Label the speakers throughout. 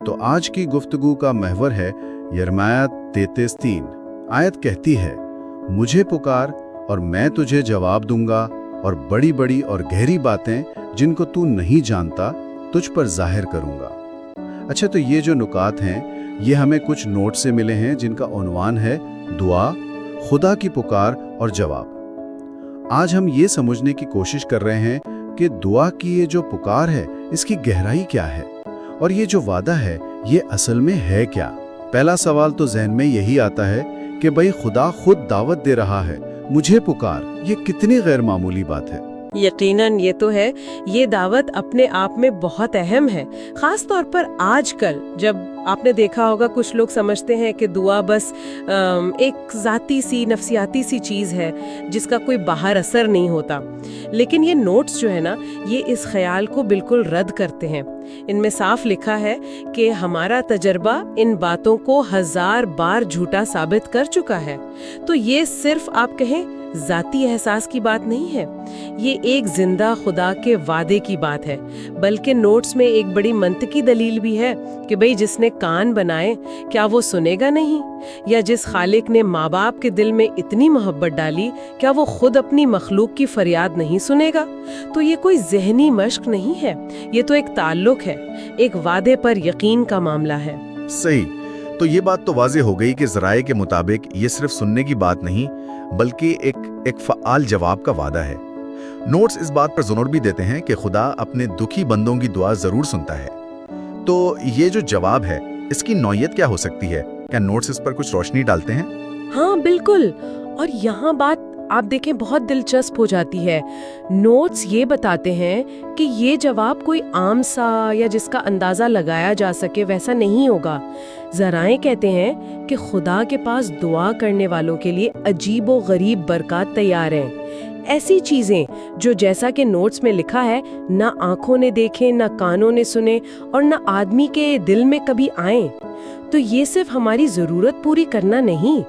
Speaker 1: तो आज की गुफ्तगू का महवर है यिर्मयाह 33:3। आयत कहती है, मुझे पुकार और मैं तुझे जवाब दूंगा और बड़ी बड़ी और गहरी बातें जिनको तू नहीं जानता तुझ पर जाहिर करूंगा। अच्छा, तो ये जो नुकात हैं ये हमें कुछ नोट से मिले हैं जिनका उन्वान है दुआ, खुदा की पुकार और जवाब। आज हम ये समझने की कोशिश कर रहे हैं कि दुआ की ये जो पुकार है इसकी गहराई क्या है और ये जो वादा है ये असल में है क्या। पहला सवाल तो जहन में यही आता है कि भाई खुदा खुद दावत दे रहा है, मुझे पुकार। ये कितनी गैर मामूली बात है।
Speaker 2: यकीनन ये तो है। ये दावत अपने आप में बहुत अहम है, खास तौर पर आजकल जब आपने देखा होगा कुछ लोग समझते हैं कि दुआ बस एक ज़ाती सी नफ्सियाती सी चीज़ है जिसका कोई बाहर असर नहीं होता। लेकिन ये नोट्स जो है ना, ये इस ख्याल को बिल्कुल रद्द करते हैं। इनमें साफ लिखा है कि हमारा तजर्बा इन बातों को 1000 बार झूठा साबित कर चुका है। तो ये सिर्फ आप कहें ज़ाती एहसास की बात नहीं है, ये एक जिंदा खुदा के वादे की बात है। बल्कि नोट्स में एक बड़ी मंतकी दलील भी है कि भाई जिसने कान बनाए क्या वो सुनेगा नहीं, या जिस खालिक ने माँ बाप के दिल में इतनी मोहब्बत डाली क्या वो खुद अपनी मखलूक की फरियाद नहीं सुनेगा। तो ये कोई जहनी मश्क नहीं है, ये तो एक ताल्लुक है, एक वादे पर यकीन का मामला है।
Speaker 3: सही। तो ये बात तो वाज़ेह हो गई कि ज़राए के मुताबिक ये सिर्फ सुनने की बात नहीं बल्कि एक फ़आल जवाब का वादा है। नोट्स इस बात पर जोर भी देते हैं कि खुदा अपने दुखी बंदों की दुआ ज़रूर सुनता है। तो ये जो जवाब है इसकी नौयत क्या हो सकती है? क्या नोट्स इस पर कुछ रोशनी डालते हैं?
Speaker 2: हाँ बिल्कुल। और यहाँ बात आप देखें बहुत दिलचस्प हो जाती है। नोट्स ये बताते हैं कि ये जवाब कोई आम सा या जिसका अंदाज़ा लगाया जा सके वैसा नहीं होगा। ज़राए कहते हैं कि खुदा के पास दुआ करने वालों के लिए अजीब व गरीब बरकत तैयार हैं। ऐसी चीज़ें जो जैसा कि नोट्स में लिखा है ना आँखों ने देखे, ना कानों ने सुने और ना आदमी के दिल में कभी आए। तो ये सिर्फ हमारी ज़रूरत पूरी करना नहीं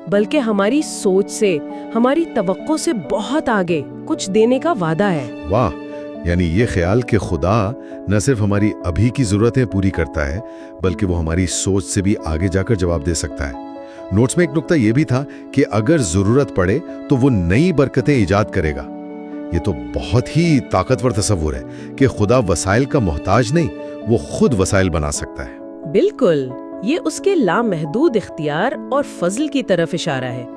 Speaker 2: बल्कि हमारी सोच से, हमारी तवक्को से बहुत आगे कुछ देने का वादा है।
Speaker 3: वाह! यानी ये ख्याल कि खुदा न सिर्फ हमारी अभी की ज़रूरतें पूरी करता है बल्कि वो हमारी सोच से भी आगे जाकर जवाब दे सकता है। नोट्स में एक नुक्ता ये भी था कि अगर ज़रूरत पड़े तो वो नई बरकतें ईजाद करेगा। ये तो बहुत ही ताकतवर तस्वुर है कि खुदा वसाइल का मोहताज नहीं, वो खुद वसाइल बना सकता है।
Speaker 2: बिल्कुल, ये उसके लामहदूद इख्तियार और फजल की तरफ इशारा है।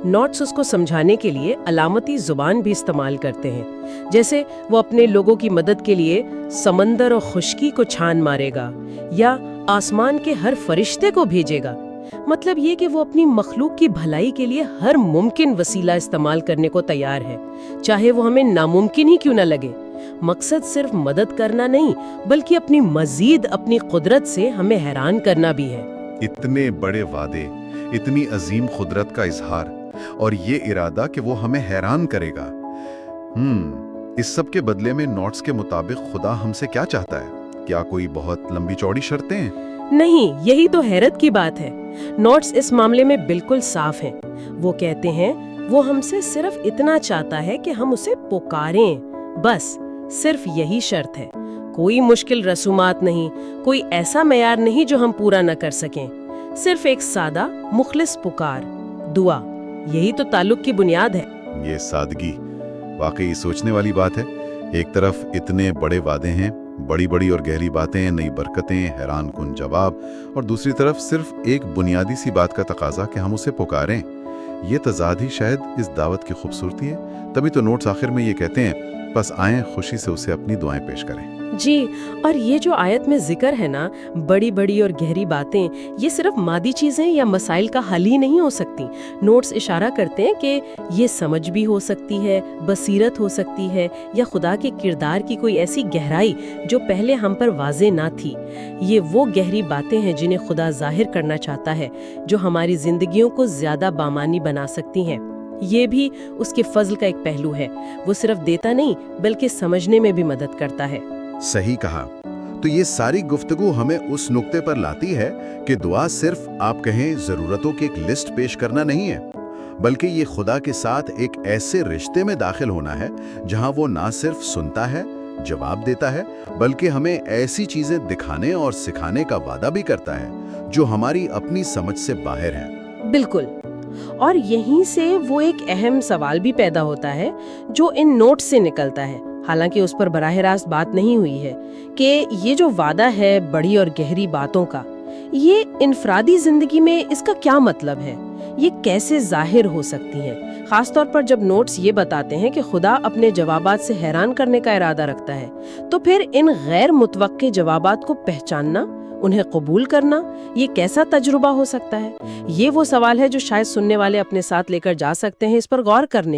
Speaker 2: नोट्स उसको समझाने के लिए अलामती जुबान भी इस्तेमाल करते हैं, जैसे वो अपने लोगों की मदद के लिए समंदर और खुश्की को छान मारेगा या आसमान के हर फरिश्ते को भेजेगा। मतलब ये कि वो अपनी मखलूक की भलाई के लिए हर मुमकिन वसीला इस्तेमाल करने को तैयार है, चाहे वो हमें नामुमकिन ही क्यों न लगे। मकसद सिर्फ मदद करना नहीं बल्कि अपनी मजीद अपनी कुदरत से हमें हैरान करना भी है।
Speaker 3: इतने बड़े वादे, इतनी अजीम कुदरत का इजहार और ये इरादा कि वो हमें हैरान करेगा। इस सब के बदले में नोट्स के मुताबिक खुदा हमसे क्या चाहता है? क्या कोई बहुत लंबी चौड़ी शर्तें हैं?
Speaker 2: नहीं, यही तो हैरत की बात है। नोट्स इस मामले में बिल्कुल साफ हैं। वो कहते हैं वो हमसे सिर्फ इतना चाहता है कि हम उसे पुकारें, बस सिर्फ यही शर्त है। कोई मुश्किल रसूमात नहीं, कोई ऐसा मेयार नहीं जो हम पूरा न कर सकें। सिर्फ एक सादा मुखलिस पुकार, दुआ, यही तो ताल्लुक की बुनियाद है।
Speaker 3: ये सादगी वाकई सोचने वाली बात है। एक तरफ इतने बड़े वादे हैं, बड़ी बड़ी और गहरी बातें, नई बरकतें, हैरान कुन जवाब, और दूसरी तरफ सिर्फ एक बुनियादी सी बात का तकाजा कि हम उसे पुकारें। ये तजाद ही शायद इस दावत की खूबसूरती है। तभी तो नोट्स आखिर में ये कहते हैं, बस आएं खुशी से उसे अपनी दुआएं पेश करें।
Speaker 2: जी, और ये जो आयत में जिक्र है ना, बड़ी बड़ी और गहरी बातें, ये सिर्फ मादी चीजें या मसाइल का हल ही नहीं हो सकती। नोट्स इशारा करते हैं कि ये समझ भी हो सकती है, बसीरत हो सकती है, या खुदा के किरदार की कोई ऐसी गहराई जो पहले हम पर वाज़े ना थी। ये वो गहरी बातें हैं जिन्हें खुदा जाहिर करना चाहता है, जो हमारी जिंदगियों को ज्यादा बामानी बना सकती हैं। ये भी उसके फजल का एक पहलू है। वो सिर्फ देता नहीं बल्कि समझने में भी मदद करता है।
Speaker 1: सही कहा। तो ये सारी गुफ्तगू हमें उस नुक्ते पर लाती है कि दुआ सिर्फ आप कहें जरूरतों की एक लिस्ट पेश करना नहीं है, बल्कि ये खुदा के साथ एक ऐसे रिश्ते में दाखिल होना है जहां वो ना सिर्फ सुनता है, जवाब देता है, बल्कि हमें ऐसी चीजें दिखाने और सिखाने का वादा भी करता है जो हमारी अपनी समझ से बाहर हैं।
Speaker 2: बिल्कुल। और यहीं से वो एक अहम सवाल भी पैदा होता है जो इन नोट्स से निकलता है, हालांकि उस पर बराह रास्त बात नहीं हुई है, कि ये जो वादा है बड़ी और गहरी बातों का, ये इनफरादी जिंदगी में इसका क्या मतलब है, ये कैसे जाहिर हो सकती हैं? खासतौर पर जब नोट्स ये बताते हैं कि खुदा अपने जवाबात से हैरान करने का इरादा रखता है, तो फिर इन गैर मुतवक्के जवाबात को पहचानना, उन्हें कबूल करना, ये कैसा तजुर्बा हो सकता है? ये वो सवाल है जो शायद सुनने वाले अपने साथ लेकर जा सकते हैं इस पर गौर करने।